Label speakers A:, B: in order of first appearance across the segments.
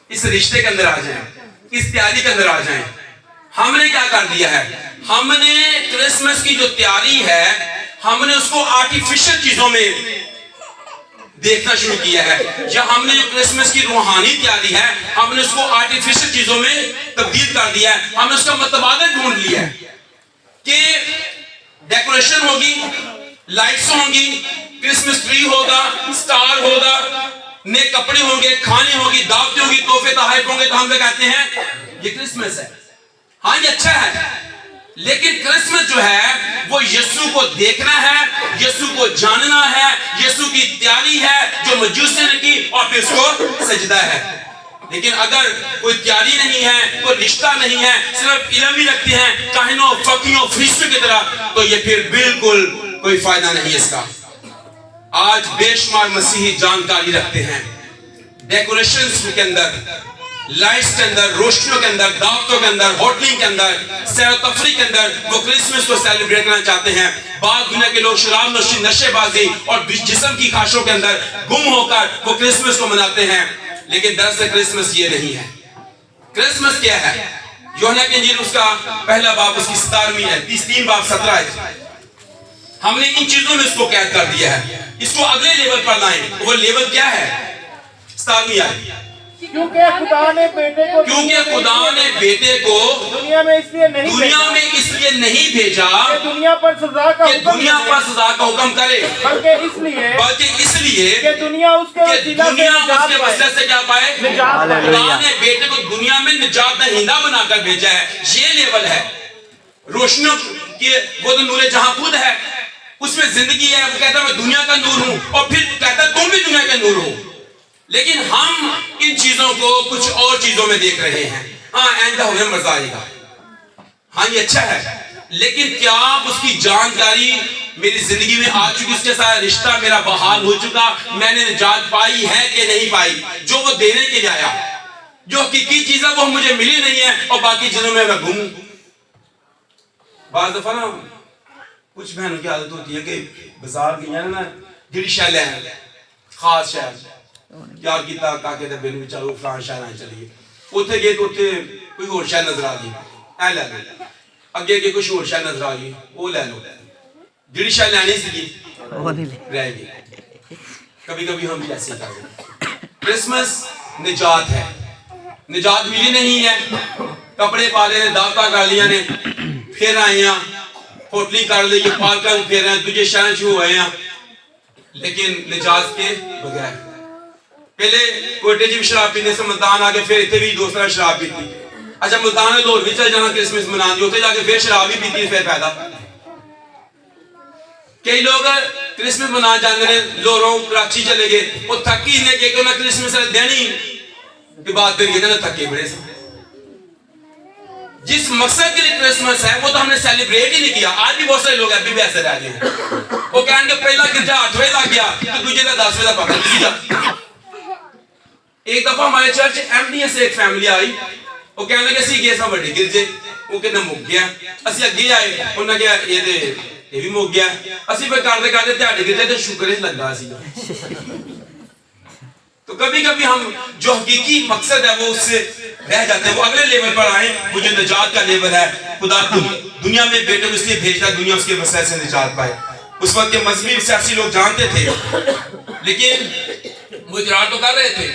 A: اس رشتے کے اندر آ جائیں, اس تیاری کے اندر آ جائیں. ہم نے کیا کر دیا ہے, ہم نے کرسمس کی جو تیاری ہے ہم نے اس کو آرٹیفیشل چیزوں میں دیکھنا شروع کیا ہے, یا ہم نے جو کرسمس کی روحانی تیاری ہے ہم نے اس کو آرٹیفیشل چیزوں میں تبدیل کر دیا ہے. ہم نے اس کا متبادل ڈھونڈ لیا ہے کہ ڈیکوریشن ہوگی, لائٹس ہوں گی, کرسمس ٹری ہوگا, سٹار ہوگا, نئے کپڑے ہوں گے, کھانے ہوگی, دعوتیں ہوگی, تحفے تحائف ہوں گے, تو ہم تو کہتے ہیں یہ کرسمس ہے. ہاں یہ اچھا ہے, لیکن کرسمس جو ہے وہ یسوع کو دیکھنا ہے, یسوع کو جاننا ہے, یسوع کی تیاری ہے جو مجوسیوں نے کی اور پھر اس کو سجدہ ہے. لیکن اگر کوئی تیاری نہیں ہے, کوئی رشتہ نہیں ہے, صرف علم ہی رکھتے ہیں کاہنوں, فقیوں, فریستوں کی طرح, تو یہ پھر بالکل کوئی فائدہ نہیں اس کا. آج بے شمار مسیحی جانکاری رکھتے ہیں ڈیکوریشنز کے اندر, لائٹس کے اندر, روشنیوں کے اندر, دعوتوں کے اندر, ہوٹلنگ کے اندر, سیر و تفریح کے اندر وہ کرسمس کو سیلیبریٹ کرنا چاہتے ہیں. بعض دنیا کے لوگ شراب نوشی, نشے بازی اور جسم کی خواہشوں کے اندر گم ہو کر وہ کرسمس کو مناتے ہیں. لیکن دراصل کرسمس یہ نہیں ہے. کرسمس کیا ہے؟ یوحنا کی انجیل اس کا پہلا باب اس کی 17ویں ہے, 3 باب 17 ہے. ہم نے ان چیزوں میں اس کو قید کر دیا ہے, اس کو اگلے لیول پر لائیں. وہ لیول کیا ہے؟ 17ویں آیت.
B: کیونکہ خدا نے بیٹے کو دنیا میں اس لیے نہیں بھیجا کہ دنیا پر سزا
A: کا حکم کرے, بلکہ اس لیے
B: کہ دنیا اس کے
A: وسیلے سے کیا پائے. خدا نے بیٹے کو دنیا میں نجات دہندہ بنا کر بھیجا ہے. یہ لیول ہے روشنیوں کی. وہ تو نور جہاں خود ہے, اس میں زندگی ہے. وہ کہتا ہے میں دنیا کا نور ہوں, اور پھر کہتا ہے تم بھی دنیا کا نور ہو. لیکن ہم ان چیزوں کو کچھ اور چیزوں میں دیکھ رہے ہیں. ہاں آئندہ ہو گیا مزہ آئے گا, ہاں یہ اچھا ہے, لیکن کیا اس کی جانکاری میری زندگی میں آ چکی, اس کے ساتھ رشتہ میرا بحال ہو چکا, میں نے نجات پائی ہے کہ نہیں پائی؟ جو وہ دینے کے لیے آیا, جو حقیقی چیزیں وہ مجھے ملی نہیں ہے, اور باقی چیزوں میں گھوموں. بعض دفعہ نا کچھ بہنوں کی عادت ہوتی ہے کہ بازار گئی ہیں نا, جڑی شے لے خاص شے یار کیتا کاکے دے بن چلو فلان شہر آئے چلیے, اتنے گئے تو اتنے کوئی اور شہر نظر آ گئی, اے لے لو. اگے گئے کچھ اور شہر نظر آ گئی, وہ لے لو. جڑی شہر لینی سی رہ گئی. کبھی کبھی ہم بھی ایسے ہی کرتے ہیں. کرسمس نجات ہے, نجات ملی نہیں ہے. کپڑے پالے نے, دعوتاں کر لیا نے, پھر آئے ہیں, ہوٹلی کر لی, پارکاں پھر ہیں, تجھے شہر شروع ہوئے ہیں, لیکن نجات کے بغیر. پہلے کوئٹے جی بھی شراب پینے سے ملتان آگے, پھر اتنے بھی دوسرا شراب پیتی. اچھا ملتان میں لوگ بھی چل جانا کرسمس منا دی, اتنے جا کے پھر شراب بھی پیتی, پھر پیدا. کئی لوگ کرسمس منا جانے نے, لوروں کراچی چلے گئے, وہ تھکی نے کہ انہیں کرسمس دینی کی بات کر گئے, تھکے بڑے سے. جس مقصد کے لیے کرسمس ہے وہ تو ہم نے سیلیبریٹ ہی نہیں کیا. آج بھی بہت سارے لوگ ابھی بھی ایسے رہ گئے ہیں, وہ کہیں گے پہلا گرجا 8 بجے لگ گیا تو دوسرے کا 10 بجے پکڑ لیا. ایک دفعہ ہمارے چرچ ایم ڈی سے ایک فیملی آئی, وہ کہنے لگے اسی گئے سا بڑے گرجے, وہ کہنا مک گیا. اسی اگے آئے, انہوں نے کہا یہ بھی مک گیا. اسی پہ کرتے کرتے تہاڈے گرجے تے شکر ہی لگا سی. تو کبھی کبھی ہم جو حقیقی مقصد ہے وہ اس سے رہ جاتے ہیں. وہ اگلے لیول پر آئیں, وہ جو نجات کا لیول ہے. خدا دنیا میں بیٹے کو اس لیے بھیجتا, دنیا اس کے وسیلے سے نجات پائے. اس وقت کے مذہبی سیاسی لوگ جانتے تھے, لیکن وہ اقرار تو کر رہے تھے.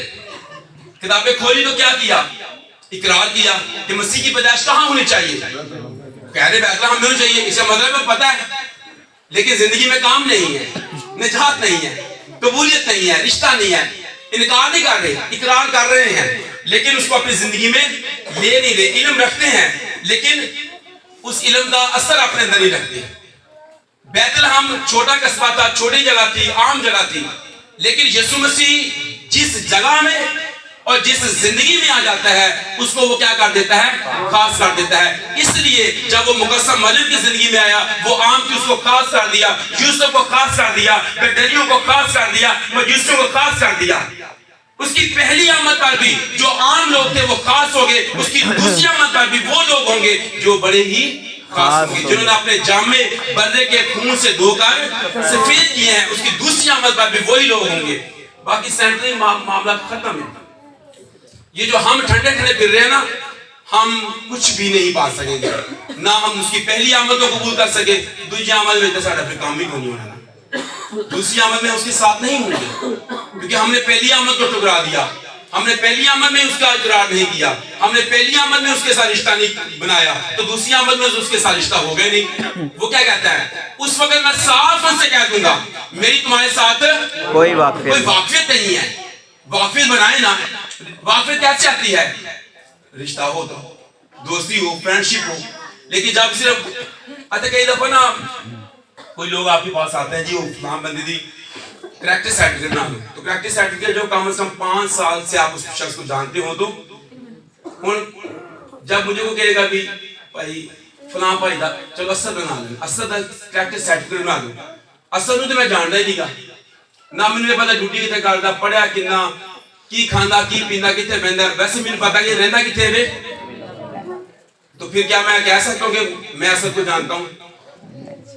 A: کتابیں کھولی تو کیا کیا؟ اقرار کیا کہ مسیح کی پیدائش کہاں ہونی چاہیے. کہہ رہے بیت لحم میں ہونی چاہیے, اسے مطلب میں پتہ ہے, لیکن زندگی میں کام نہیں ہے, نجات نہیں ہے, قبولیت نہیں ہے, رشتہ نہیں ہے. انکار نہیں کر رہے, اقرار کر رہے ہیں, لیکن اس کو اپنی زندگی میں لے نہیں رہے. علم رکھتے ہیں لیکن اس علم کا اثر اپنے اندر نہیں رکھتے. بیت لحم چھوٹا قصبہ تھا, چھوٹی جگہ تھی, عام جگہ تھی, لیکن یسوع مسیح جس جگہ میں اور جس زندگی میں آ جاتا ہے اس کو وہ کیا کر دیتا ہے؟ خاص کر دیتا ہے. اس لیے جب وہ مقدم مریم کی زندگی میں آیا, وہ عام کی اس کو خاص کر دیا, یوسف کو خاص کر دیا, گدریوں کو خاص کر دیا, مجوسیوں کو خاص کر دیا. اس کی پہلی آمد پر بھی جو عام لوگ تھے وہ خاص ہو گئے, اس کی دوسری آمد پر بھی وہ لوگ ہوں گے جو بڑے ہی خاص ہوں گے, جنہوں نے اپنے جامے بردے کے خون سے دھو کر سفید کیے ہیں. اس کی دوسری آمد پر بھی وہی لوگ ہوں گے. باقی سینٹری معاملہ ختم ہے. یہ جو ہم ٹھنڈے ٹھنڈے پھر رہے ہیں نا, ہم کچھ بھی نہیں پا سکیں گے, نہ ہم اس کی پہلی آمد کو قبول کر سکے, دوسری آمد میں تو سارا پھر کام بھی نہیں ہونا, دوسری آمد میں اس کے ساتھ نہیں ہوں گے, کیونکہ ہم نے پہلی آمد کو ٹکرا دیا, ہم نے پہلی آمد میں اس کا اقرار نہیں کیا, ہم نے پہلی آمد میں اس کے ساتھ رشتہ نہیں بنایا, تو دوسری آمد میں اس کے ساتھ رشتہ ہو گئے نہیں. وہ کیا کہتا ہے, اس وقت میں صاف ان سے کہہ دوں گا میری تمہارے ساتھ
C: کوئی واقفیت
A: نہیں ہے. واقفیت بنائے نا, واقفیت کیسے آتی ہے, رشتہ ہو تو, دوستی ہو, فرینڈشپ ہو. لیکن جب صرف اچھا کئی دفعہ نا کوئی لوگ آپ کے پاس آتے ہیں, جی وہ فلاں بندے دی کریکٹر سرٹیفکیٹ بنا دو, تو کریکٹر سرٹیفکیٹ جو کم از کم 5 سال سے آپ اس شخص کو جانتے ہو, تو جب مجھے وہ کہے گا بھی بھائی فلاں بھائی دا چلو اسد بنا لیں, اسد دا کریکٹر سرٹیفکیٹ بنا دو, اسد تو میں جانتا ہی نہیں گا, نہ مجھے پتا ڈیوٹی کتنے کرتا, پڑھیا کتنا, کی کھانا کی پینا کتنے بہندا, ویسے مجھے پتا کہ رہنا کتنے ہے, تو پھر کیا میں کہہ سکتا ہوں کہ میں اسد کو جانتا ہوں,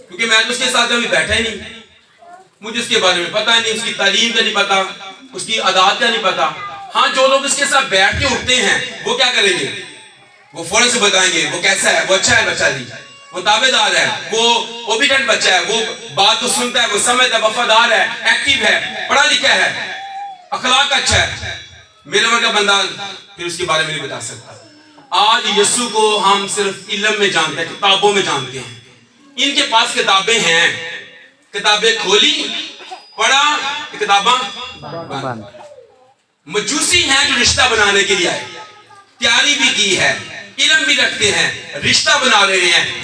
A: کیونکہ میں اس کے ساتھ کبھی بیٹھا ہی نہیں, مجھے اس کے بارے میں پتا نہیں, اس کی تعلیم کا نہیں پتا, اس کی عادات کا نہیں پتا. ہاں جو لوگ اس کے ساتھ بیٹھ کے اٹھتے ہیں وہ کیا کریں گے, وہ فوراً سے بتائیں گے وہ کیسا ہے, وہ اچھا ہے بچہ جی, وہ تابعدار ہے, وہ اوبیڈینٹ بچہ ہے, وہ بات کو سنتا ہے, وہ سمجھتا ہے, وفادار ہے, ایکٹیو ہے, پڑھا لکھا ہے, اخلاق اچھا ہے. میرے ورگا بندہ پھر اس کے بارے میں نہیں بتا سکتا. آج یسوع کو ہم صرف علم میں جانتے ہیں, کتابوں میں جانتے ہیں. ان کے پاس کتابیں ہیں, کتابیں کھولی, پڑھا, کتاباں بند. مجوسی ہیں جو رشتہ بنانے کے لیے آئے, تیاری بھی کی ہے, علم بھی رکھتے ہیں, رشتہ بنا رہے ہیں,